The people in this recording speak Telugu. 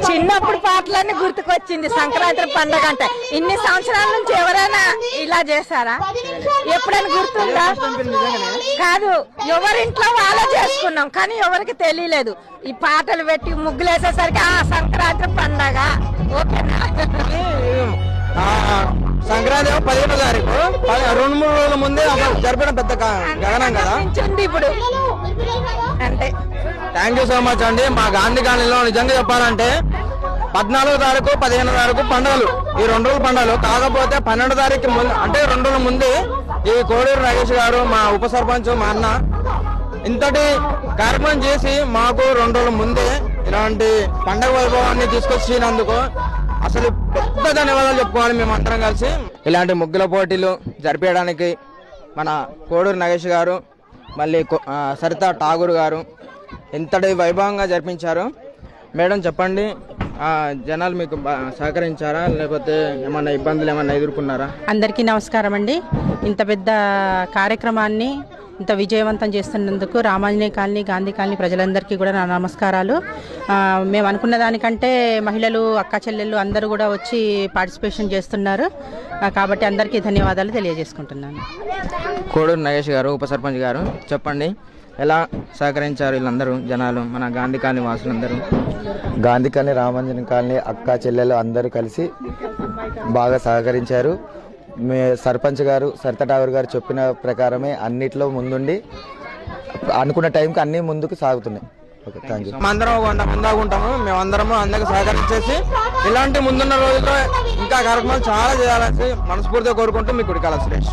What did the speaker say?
చిన్నప్పుడు పాటలన్నీ గుర్తుకొచ్చింది. సంక్రాంతి పండుగ అంటే ఇన్ని సంవత్సరాల నుంచి ఎవరైనా ఇలా చేశారా? ఎప్పుడైనా గుర్తుందా? కాదు, ఎవరింట్లో వాళ్ళే చేసుకున్నాం, కానీ ఎవరికి తెలియలేదు. ఈ పాటలు పెట్టి ముగ్గులు వేసేసరికి సంక్రాంతి పండుగ ఓకేనా. సంక్రాంతి 15వ తారీఖు 2-3 రోజుల ముందే జరిపిన పెద్ద గగనం కదా ఇప్పుడు అంటే. థ్యాంక్ యూ సో మచ్ అండి. మా గాంధీ కాలనీలో నిజంగా చెప్పాలంటే 14వ తారీఖు 15వ తారీఖు పండుగలు, ఈ 2 రోజుల పండుగలు. కాకపోతే 12వ తారీఖు ముందు అంటే 2 రోజుల ముందే ఈ కోడూరు నాగేష్ గారు మా ఉప సర్పంచ్ మా అన్న ఇంతటి కార్యక్రమం చేసి మాకు 2 రోజుల ముందే ఇలాంటి పండుగ వైభవాన్ని తీసుకొచ్చినందుకు అసలు పెద్ద ధన్యవాదాలు చెప్పుకోవాలి. మేము అందరం కలిసి ఇలాంటి ముగ్గుల పోటీలు జరిపించడానికి మన కోడూరు నాగేష్ గారు, మళ్ళీ సరిత ఠాగూర్ గారు ఎంతటి వైభవంగా జరిపించారు. మేడం చెప్పండి, జనాలు మీకు సహకరించారా, లేకపోతే ఏమన్నా ఇబ్బందులు ఏమన్నా ఎదుర్కొన్నారా? అందరికీ నమస్కారం అండి. ఇంత పెద్ద కార్యక్రమాన్ని ఇంత విజయవంతం చేస్తున్నందుకు రామాంజనేయ కాలనీ, గాంధీ కాలనీ ప్రజలందరికీ కూడా నా నమస్కారాలు. మేము అనుకున్న దానికంటే మహిళలు, అక్క చెల్లెళ్ళు అందరూ కూడా వచ్చి పార్టిసిపేషన్ చేస్తున్నారు. కాబట్టి అందరికీ ధన్యవాదాలు తెలియజేసుకుంటున్నాను. కోడూరు నాగేష్ గారు, ఉప సర్పంచ్ గారు చెప్పండి, ఎలా సహకరించారు వీళ్ళందరూ జనాలు, మన గాంధీ కాలనీ వాసులందరూ? గాంధీ కాలనీ, రామాంజనేయ కాలనీ అక్క చెల్లెలు అందరూ కలిసి బాగా సహకరించారు. మీ సర్పంచ్ గారు, సరిత ఠాగూర్ గారు చెప్పిన ప్రకారమే అన్నిట్లో ముందుండి అనుకున్న టైంకి అన్ని ముందుకు సాగుతున్నాయి. Okay, thank you. మేమందరం ముందాగా ఉంటాము. మేమందరము అందరికి సహకరించేసి ఇలాంటి ముందున్న రోజుల్లో ఇంకా కార్యక్రమాలు చాలా చేయాలని మనస్ఫూర్తిగా కోరుకుంటూ మీకు ఉడికాల సురేష్.